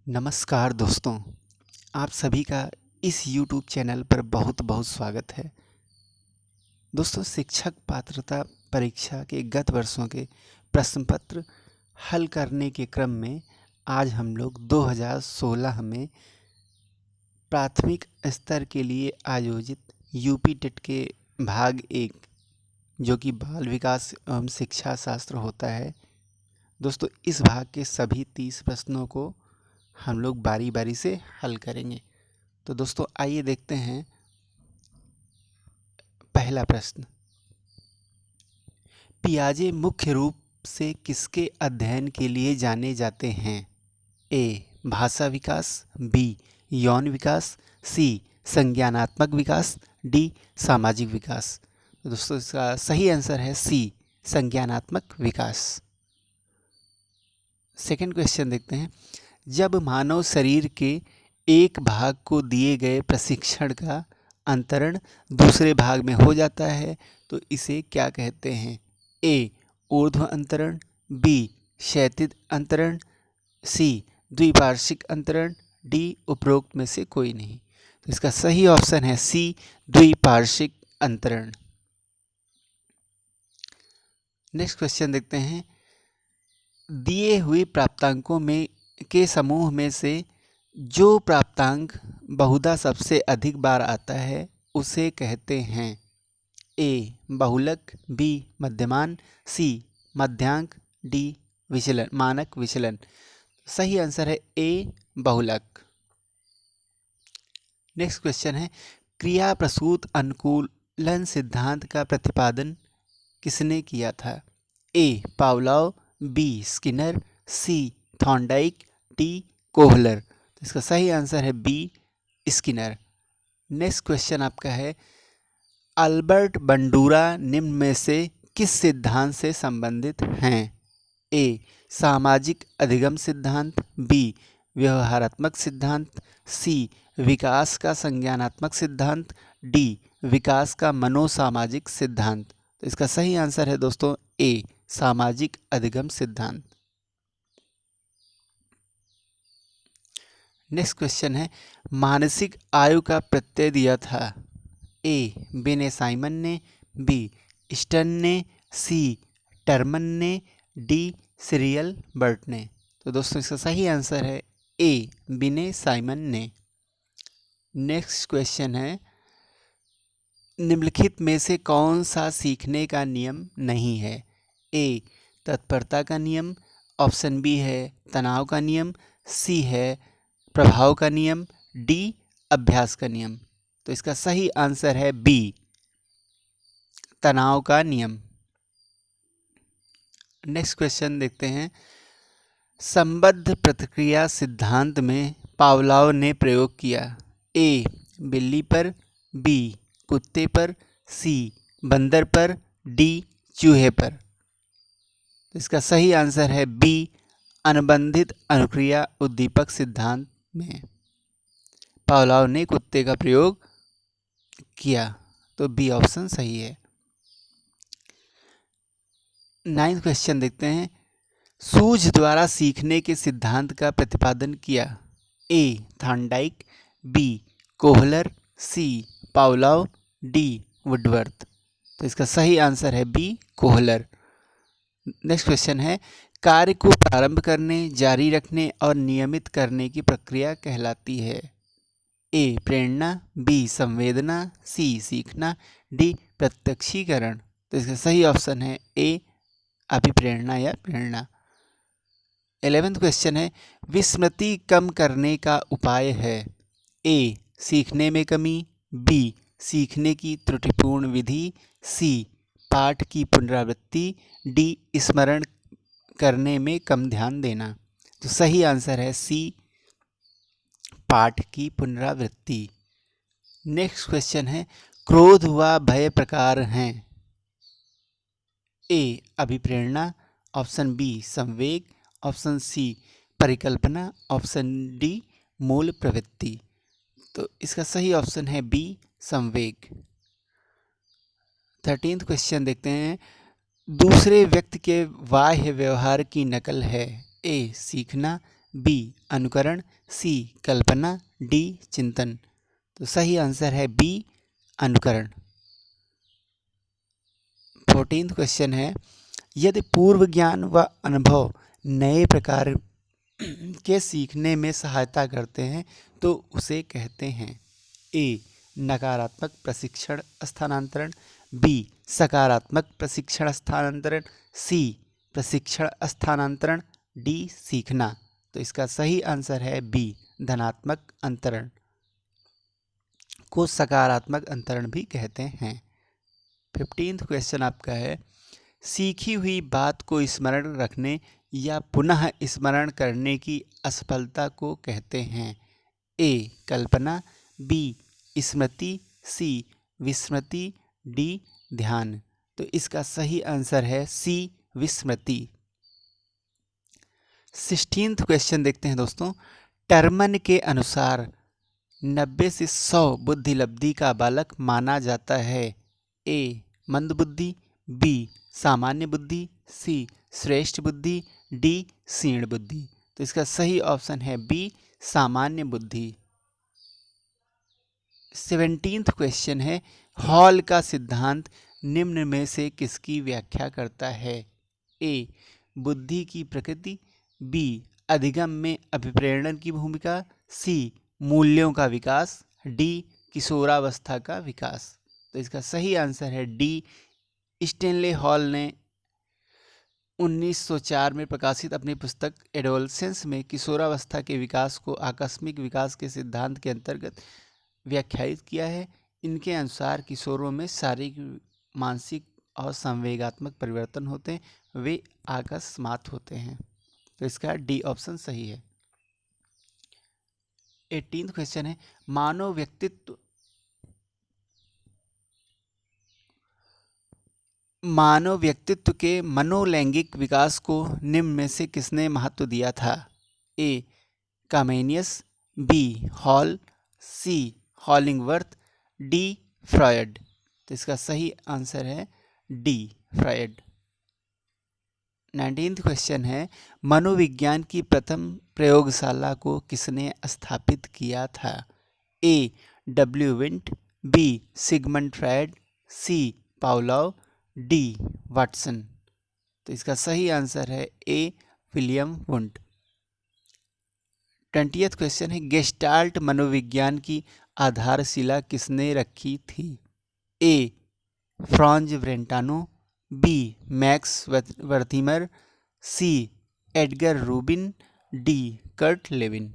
नमस्कार दोस्तों, आप सभी का इस YouTube चैनल पर बहुत बहुत स्वागत है। दोस्तों, शिक्षक पात्रता परीक्षा के गत वर्षों के प्रश्न पत्र हल करने के क्रम में आज हम लोग 2016 में प्राथमिक स्तर के लिए आयोजित यूपी टेट के भाग 1 जो कि बाल विकास एवं शिक्षा शास्त्र होता है। दोस्तों, इस भाग के सभी 30 प्रश्नों को हम लोग बारी बारी से हल करेंगे। तो दोस्तों, आइए देखते हैं पहला प्रश्न। पियाजे मुख्य रूप से किसके अध्ययन के लिए जाने जाते हैं? ए. भाषा विकास, बी. यौन विकास, सी. संज्ञानात्मक विकास, डी. सामाजिक विकास। तो दोस्तों, इसका सही आंसर है सी. संज्ञानात्मक विकास। सेकंड क्वेश्चन देखते हैं। जब मानव शरीर के एक भाग को दिए गए प्रशिक्षण का अंतरण दूसरे भाग में हो जाता है तो इसे क्या कहते हैं? ए. ऊर्ध्व अंतरण, बी. क्षैतिज अंतरण, सी. द्विपार्श्विक अंतरण, डी. उपरोक्त में से कोई नहीं। तो इसका सही ऑप्शन है सी. द्विपार्श्विक अंतरण। नेक्स्ट क्वेश्चन देखते हैं। दिए हुए प्राप्तांकों में के समूह में से जो प्राप्तांक बहुधा सबसे अधिक बार आता है उसे कहते हैं? ए. बहुलक, बी. मध्यमान, सी. मध्यांक, डी. विचलन, मानक विचलन। सही आंसर है ए. बहुलक। नेक्स्ट क्वेश्चन है। क्रिया प्रसूत अनुकूलन सिद्धांत का प्रतिपादन किसने किया था? A. Pavlov, B. Skinner, C. Thorndike, D. Kohler. तो इसका सही आंसर है बी. स्किनर। नेक्स्ट क्वेश्चन आपका है। अल्बर्ट बंडूरा निम्न में से किस सिद्धांत से संबंधित हैं? ए. सामाजिक अधिगम सिद्धांत, बी. व्यवहारात्मक सिद्धांत, सी. विकास का संज्ञानात्मक सिद्धांत, डी. विकास का मनोसामाजिक सिद्धांत। तो इसका सही आंसर है दोस्तों ए. सामाजिक अधिगम सिद्धांत। नेक्स्ट क्वेश्चन है। मानसिक आयु का प्रत्यय दिया था? ए. बेने साइमन ने, बी. स्टर्न ने, सी. टर्मन ने, डी. सीरियल बर्ट ने। तो दोस्तों, इसका सही आंसर है ए. बिने साइमन ने। नेक्स्ट क्वेश्चन है। निम्नलिखित में से कौन सा सीखने का नियम नहीं है? ए. तत्परता का नियम, ऑप्शन बी है तनाव का नियम, सी है प्रभाव का नियम, डी. अभ्यास का नियम। तो इसका सही आंसर है बी. तनाव का नियम। नेक्स्ट क्वेश्चन देखते हैं। संबद्ध प्रतिक्रिया सिद्धांत में पावलोव ने प्रयोग किया? ए. बिल्ली पर, बी. कुत्ते पर, सी. बंदर पर, डी. चूहे पर। इसका सही आंसर है बी. अनुबंधित अनुक्रिया उद्दीपक सिद्धांत में पावलोव ने कुत्ते का प्रयोग किया। तो बी ऑप्शन सही है। 9th क्वेश्चन देखते हैं। सूझ द्वारा सीखने के सिद्धांत का प्रतिपादन किया? A. Thorndike, B. Kohler, C. Pavlov, D. Woodworth. तो इसका सही आंसर है बी. कोहलर। नेक्स्ट क्वेश्चन है। कार्य को प्रारंभ करने, जारी रखने और नियमित करने की प्रक्रिया कहलाती है? ए. प्रेरणा, बी. संवेदना, सी. सीखना, डी. प्रत्यक्षीकरण। तो इसका सही ऑप्शन है ए. अभिप्रेरणा या प्रेरणा। 11th क्वेश्चन है। विस्मृति कम करने का उपाय है? ए. सीखने में कमी, बी. सीखने की त्रुटिपूर्ण विधि, सी. पाठ की पुनरावृत्ति, डी. स्मरण करने में कम ध्यान देना। तो सही आंसर है सी. पाठ की पुनरावृत्ति। नेक्स्ट क्वेश्चन है। क्रोध व भय प्रकार हैं? ए. अभिप्रेरणा, ऑप्शन बी. संवेग, ऑप्शन सी. परिकल्पना, ऑप्शन डी. मूल प्रवृत्ति। तो इसका सही ऑप्शन है बी. संवेग। 13th क्वेश्चन देखते हैं। दूसरे व्यक्ति के बाह्य व्यवहार की नकल है? ए. सीखना, बी अनुकरण, सी कल्पना, डी चिंतन। तो सही आंसर है बी अनुकरण। 14th क्वेश्चन है, यदि पूर्व ज्ञान व अनुभव नए प्रकार के सीखने में सहायता करते हैं तो उसे कहते हैं ए नकारात्मक प्रशिक्षण स्थानांतरण, बी सकारात्मक प्रशिक्षण स्थानांतरण, सी प्रशिक्षण स्थानांतरण, डी सीखना। तो इसका सही आंसर है बी धनात्मक अंतरण को सकारात्मक अंतरण भी कहते हैं। 15th क्वेश्चन आपका है, सीखी हुई बात को स्मरण रखने या पुनः स्मरण करने की असफलता को कहते हैं ए कल्पना, बी स्मृति, सी विस्मृति, डी ध्यान। तो इसका सही आंसर है सी विस्मृति। 16th क्वेश्चन देखते हैं दोस्तों, टर्मन के अनुसार 90 से 100 बुद्धि लब्धि का बालक माना जाता है ए मंद बुद्धि, बी सामान्य बुद्धि, सी श्रेष्ठ बुद्धि, डी क्षीण बुद्धि। तो इसका सही ऑप्शन है बी सामान्य बुद्धि। 17th क्वेश्चन है, हॉल का सिद्धांत निम्न में से किसकी व्याख्या करता है ए बुद्धि की प्रकृति, बी अधिगम में अभिप्रेरण की भूमिका, सी मूल्यों का विकास, डी किशोरावस्था का विकास। तो इसका सही आंसर है डी स्टेनले हॉल ने 1904 में प्रकाशित अपनी पुस्तक एडोलसेंस में किशोरावस्था के विकास को आकस्मिक विकास के सिद्धांत के अंतर्गत व्याख्यायित किया है। इनके अनुसार किशोरों में शारीरिक, मानसिक और संवेगात्मक परिवर्तन होते हैं, वे अकस्मात होते हैं। तो इसका डी ऑप्शन सही है। 18th क्वेश्चन है, मानव व्यक्तित्व के मनोलैंगिक विकास को निम्न में से किसने महत्व दिया था ए कामेनियस, बी हॉल, सी हॉलिंगवर्थ, डी फ्रॉयड। तो इसका सही आंसर है डी फ्रॉयड। 19th क्वेश्चन है, मनोविज्ञान की प्रथम प्रयोगशाला को किसने स्थापित किया था A W Wundt, B Sigmund Freud, C Pavlov, D Watson. तो इसका सही आंसर है A William Wundt. 20th question है, गेस्टाल्ट मनोविज्ञान की आधारशिला किसने रखी थी A Franz Brentano, B Max Wertheimer, C Edgar Rubin, D Kurt Lewin.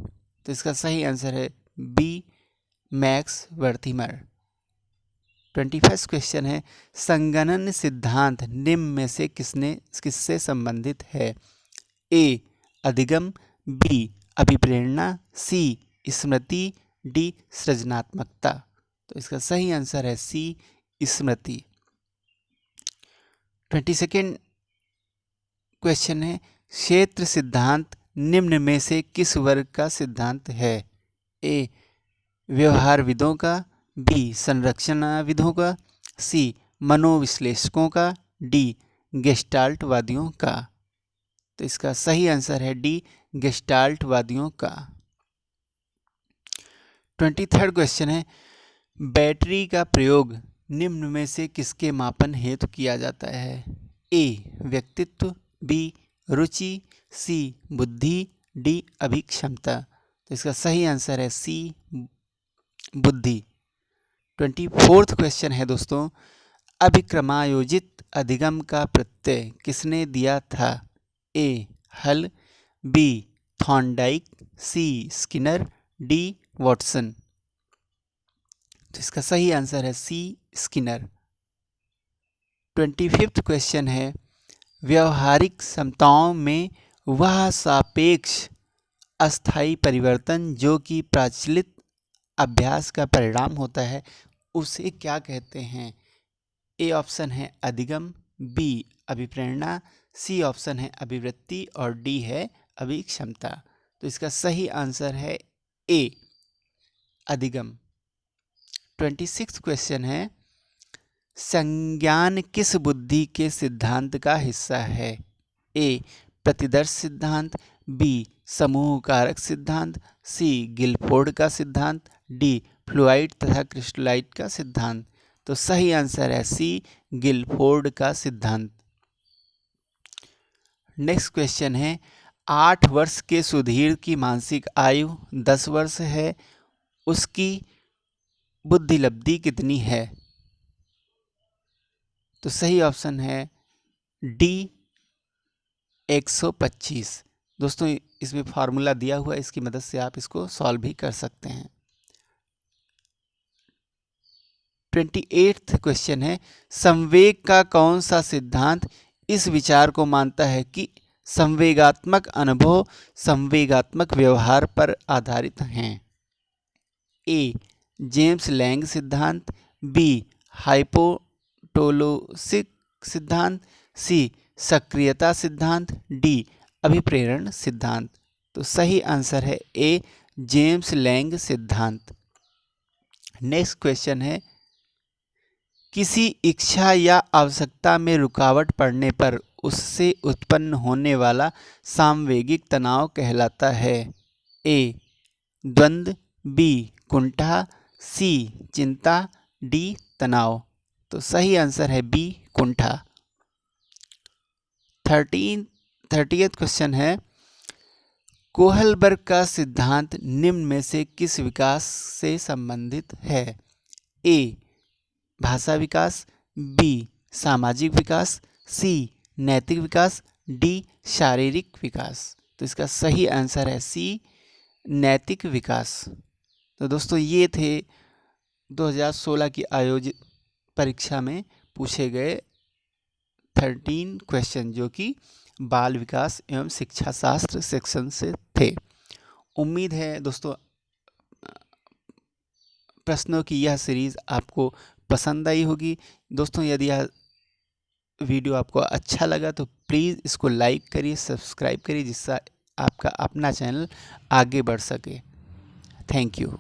तो इसका सही आंसर है बी मैक्स वर्थिमर। 21st क्वेश्चन है, संगणन सिद्धांत निम्न में से किससे संबंधित है ए अधिगम, बी अभिप्रेरणा, सी स्मृति, डी सृजनात्मकता। तो इसका सही आंसर है सी स्मृति। 22nd क्वेश्चन है, क्षेत्र सिद्धांत निम्न में से किस वर्ग का सिद्धांत है ए व्यवहारविदों का, बी संरचनाविदों का, सी मनोविश्लेषकों का, डी गेस्टाल्टवादियों का। तो इसका सही आंसर है डी गेस्टाल्टवादियों का। 23rd क्वेश्चन है, बैटरी का प्रयोग निम्न में से किसके मापन हेतु किया जाता है ए व्यक्तित्व, बी रुचि, सी बुद्धि, डी अभिक्षमता। तो इसका सही आंसर है सी बुद्धि। 24th क्वेश्चन है दोस्तों, अभिक्रमायोजित अधिगम का प्रत्यय किसने दिया था ए हल, बी थॉर्नडाइक, सी स्किनर, डी वॉटसन। तो इसका सही आंसर है सी स्किनर। 25th क्वेश्चन है, व्यवहारिक समताओं में वह सापेक्ष अस्थायी परिवर्तन जो कि प्रचलित अभ्यास का परिणाम होता है उसे क्या कहते हैं ए ऑप्शन है अधिगम, बी अभिप्रेरणा, सी ऑप्शन है अभिवृत्ति और डी है अभिक्षमता। तो इसका सही आंसर है ए अधिगम। 26th क्वेश्चन है, संज्ञान किस बुद्धि के सिद्धांत का हिस्सा है ए प्रतिदर्श सिद्धांत, बी समूह कारक सिद्धांत, सी गिलफोर्ड का सिद्धांत, डी फ्लूइड तथा क्रिस्टलाइट का सिद्धांत। तो सही आंसर है सी गिलफोर्ड का सिद्धांत। नेक्स्ट क्वेश्चन है 8 वर्ष के सुधीर की मानसिक आयु 10 वर्ष है, उसकी बुद्धिलब्धि कितनी है? तो सही ऑप्शन है डी 125। दोस्तों इसमें फार्मूला दिया हुआ है, इसकी मदद से आप इसको सॉल्व भी कर सकते हैं। 28th क्वेश्चन है संवेग का कौन सा सिद्धांत इस विचार को मानता है कि संवेगात्मक अनुभव संवेगात्मक व्यवहार पर आधारित हैं? ए जेम्स लैंग सिद्धांत, बी हाइपोटोलोसिक सिद्धांत, सी सक्रियता सिद्धांत, डी अभिप्रेरण सिद्धांत। तो सही आंसर है ए जेम्स लैंग सिद्धांत। नेक्स्ट क्वेश्चन है किसी इच्छा या आवश्यकता में रुकावट पड़ने पर उससे उत्पन्न होने वाला सामवेगिक तनाव कहलाता है? ए द्वंद्व, बी कुंठा, सी चिंता, डी तनाव। तो सही आंसर है बी कुंठा। 30th क्वेश्चन है कोहलबर्ग का सिद्धांत निम्न में से किस विकास से संबंधित है? ए भाषा विकास, बी सामाजिक विकास, सी नैतिक विकास, डी शारीरिक विकास। तो इसका सही आंसर है सी नैतिक विकास। तो दोस्तों ये थे 2016 की आयोजित परीक्षा में पूछे गए 13 क्वेश्चन जो कि बाल विकास एवं शिक्षा शास्त्र सेक्शन से थे। उम्मीद है दोस्तों प्रश्नों की यह सीरीज़ आपको पसंद आई होगी। दोस्तों यदि यह वीडियो आपको अच्छा लगा तो प्लीज़ इसको लाइक करिए, सब्सक्राइब करिए, जिससे आपका अपना चैनल आगे बढ़ सके। Thank you.